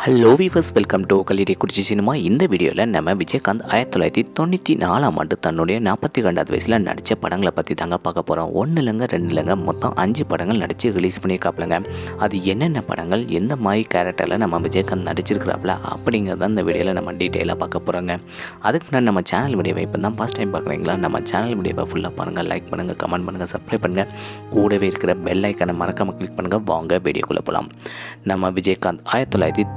Hello viewers, welcome to Kallidaikurichi cinema. இந்த வீடியோவில் நம்ம விஜயகாந்த் 1994ஆம் ஆண்டு தன்னுடைய 42வது வயசில் நடித்த படங்களை பற்றி தாங்க பார்க்க போகிறோம். ஒன்று இல்லைங்க, ரெண்டு இல்லைங்க, மொத்தம் 5 படங்கள் நடித்து ரிலீஸ் பண்ணியிருக்காப்புலங்க. அது என்னென்ன படங்கள், எந்த மாதிரி கேரக்டரில் நம்ம விஜயகாந்த் நடிச்சிருக்கிறாப்புல அப்படிங்கிறத இந்த வீடியோவில் நம்ம டீட்டெயிலாக பார்க்க போகிறோங்க. அதுக்கு முன்னாடி நம்ம சேனல் வீடியோவை இப்போ தான் ஃபஸ்ட் டைம் பார்க்குறீங்களா, நம்ம சேனல் வீடியோவை ஃபுல்லாக பாருங்கள், லைக் பண்ணுங்கள், கமெண்ட் பண்ணுங்கள், சப்ஸ்கிரைப் பண்ணுங்கள், கூடவே இருக்கிற பெல் ஐக்கனை மறக்காமல் கிளிக் பண்ணுங்கள். வாங்க வீடியோக்குள்ளே போகலாம். நம்ம விஜயகாந்த்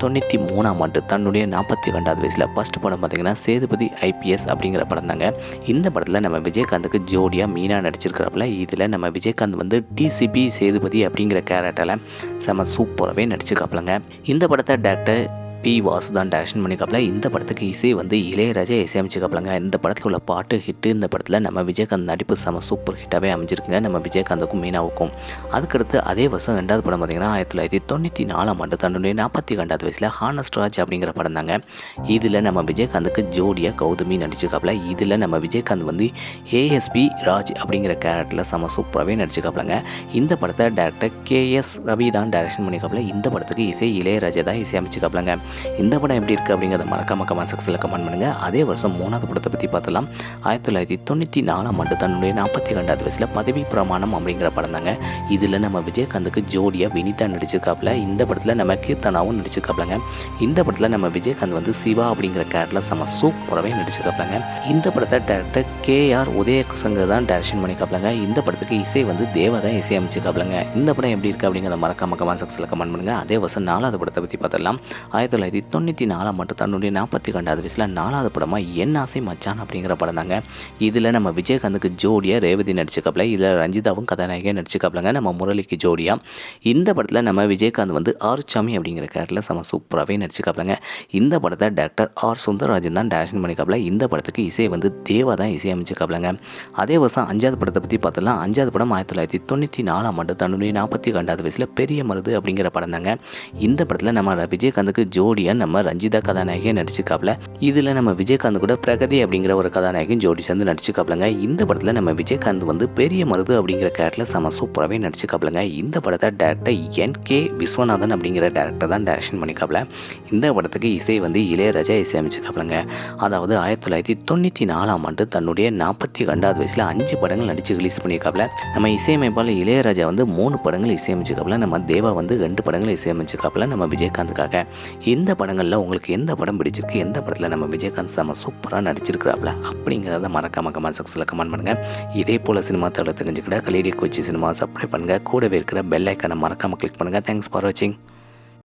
1993ஆம் ஆண்டு தன்னுடைய 42வது வயசில் ஃபஸ்ட் படம் பார்த்திங்கன்னா சேதுபதி ஐபிஎஸ் அப்படிங்கிற படம் தாங்க. இந்த படத்தில் நம்ம விஜயகாந்துக்கு ஜோடியாக மீனா நடிச்சிருக்கிறப்பல இதில் நம்ம விஜயகாந்த் வந்து டிசிபி சேதுபதி அப்படிங்கிற கேரக்டரில் செம சூப்பராகவே நடிச்சிருக்காப்புலங்க. இந்த படத்தை டாக்டர் பி வாசுதான் டைரக்ஷன் பண்ணிக்காப்புல. இந்த படத்துக்கு இசை வந்து இளையராஜா இசையமைச்சிக்காப்புலங்க. இந்த படத்தில் உள்ள பாட்டு ஹிட்டு. இந்த படத்தில் நம்ம விஜயகாந்த் நடிப்பு செம சூப்பர் ஹிட்டாகவே அமைஞ்சிருக்குங்க நம்ம விஜயகாந்துக்கும் மீனாவுக்கும். அதுக்கடுத்து அதே வருஷம் 2வது படம் பார்த்திங்கன்னா 1994ஆம் ஆண்டு தன்னுடைய 42வது வயசில் ஹானஸ்ட் ராஜ் அப்படிங்கிற படம் தாங்க. இதில் நம்ம விஜயகாந்துக்கு ஜோடியாக கௌதமி நடிச்சிருக்காப்புல. இதில் நம்ம விஜயகாந்த் வந்து ஏஎஸ்பி ராஜ் அப்படிங்கிற கேரக்டரில் செம சூப்பராகவே நடிச்சிருக்காப்புலங்க. இந்த படத்தை டேரக்டர் கேஎஸ் ரவி தான் டைரக்ஷன் பண்ணிக்காப்புல. இந்த படத்துக்கு இசை இளையராஜா தான் இசையமைச்சிக்காப்புலங்க. இந்த படம் எப்படி இருக்குது அப்படிங்கிறத மறக்காம கமெண்ட் செக்ஷனில் கமெண்ட் பண்ணுங்கள். அதே வருஷம் 3வது படத்தை பற்றி பார்த்தலாம். 1994ஆம் ஆண்டு தன்னுடைய 42வது வயசில் பதவி பிரமாணம் அப்படிங்கிற படம் தாங்க. இதில் நம்ம விஜயகாந்துக்கு ஜோடியாக வினிதா நடிச்சிருக்காப்புல. இந்த படத்தில் நம்ம கீர்த்தனாவும் நடிச்சிருக்காப்புலங்க. இந்த படத்தில் நம்ம விஜயகாந்த் வந்து சிவா அப்படிங்கிற கேரக்டரில் செம சூப்பராகவே நடிச்சிருக்காப்புலங்க. இந்த படத்தை டேரக்டர் கேஆர் உதயசங்கர் தான் டைரக்ஷன் பண்ணிக்காப்புலங்க. இந்த படத்துக்கு இசை வந்து தேவா தான் இசை அமைச்சிருக்காப்புலங்க. இந்த படம் எப்படி இருக்குது அப்படிங்கிறத மறக்காம கமெண்ட் செக்ஷனில் கமெண்ட் பண்ணுங்கள். அதே வருஷம் 4வது படத்தை பற்றி பார்த்தலாம். 1994ஆம் ஆண்டு தன்னுடைய 42வது வயசில் 4வது படமாக என் ஆசை மச்சான் அப்படிங்கிற படம் தாங்க. இதில் நம்ம விஜயகாந்துக்கு ஜோடியாக ரேவதி நடிச்சிருக்காப்புல. இதில் ரஞ்சிதாவும் கதாநாயகியாக நடிச்சிருக்காப்புலங்க நம்ம முரளிக்கு ஜோடியாக. இந்த படத்தில் நம்ம விஜயகாந்த் வந்து ஆறுச்சாமி அப்படிங்கிற கேரக்டரில் செம சூப்பராகவே நடிச்சிருக்காப்புலங்க. இந்த படத்தை டாக்டர் ஆர் சுந்தரராஜன் தான் டைரக்ஷன் பண்ணிக்காப்புல. இந்த படத்துக்கு இசை வந்து தேவா தான் இசை அமைச்சிருக்காப்புலங்க. அதே வருஷம் 5வது படத்தை பற்றி பார்த்தலாம். 5வது படம் 1994ஆம் ஆண்டு தன்னுடைய 42வது வயசில் பெரிய மருது அப்படிங்கிற படம் தாங்க. இந்த படத்தில் நம்ம விஜயகாந்துக்கு ஜோடியாக நம்ம ரஞ்சிதா கதாநாயகியை நடிச்சிருக்காப்புல. இதில் நம்ம விஜயகாந்த் கூட பிரகதி அப்படிங்கிற ஒரு கதாநாயகியும் ஜோடி சேர்ந்து நடிச்சிருக்காப்புலங்க. இந்த படத்தில் நம்ம விஜயகாந்த் வந்து பெரிய மருது அப்படிங்கிற கேரக்டரில் செம சூப்பராகவே நடிச்சிருக்காப்புலங்க. இந்த படத்தை டேரக்டர் என்.கே. விஸ்வநாதன் அப்படிங்கிற டேரக்டர் தான் டைரக்ஷன் பண்ணிக்காப்புல. இந்த படத்துக்கு இசை வந்து இளையராஜா இசையமைச்சிருக்காப்புலங்க. அதாவது 1994ஆம் ஆண்டு தன்னுடைய 42வது வயசில் 5 படங்கள் நடித்து ரிலீஸ் பண்ணியிருக்காப்புல. நம்ம இசையமைப்பாளர் இளையராஜா வந்து 3 படங்கள் இசையமைச்சிருக்காப்புல. நம்ம தேவா வந்து 2 படங்கள் இசையமைச்சிருக்காப்புல நம்ம விஜயகாந்துக்காக. இந்த படங்களில் உங்களுக்கு எந்த படம் பிடிச்சிருக்கு, எந்த படத்தில் நம்ம விஜயகாந்த் செம சூப்பராக நடிச்சிருக்கிறாப்புல அப்படிங்கிறத மறக்காம கமெண்ட் செக்ஷனில் கமெண்ட் பண்ணுங்கள். இதே போல் சினிமா தகவலை தெரிஞ்சுக்கிட்ட கலிடே குறிச்சி சினிமா சப்ஸ்கிரைப் பண்ணுங்கள். கூடவே இருக்கிற பெல் ஐக்கனை மறக்காமல் கிளிக் பண்ணுங்கள். தேங்க்ஸ் ஃபார் வாட்சிங்.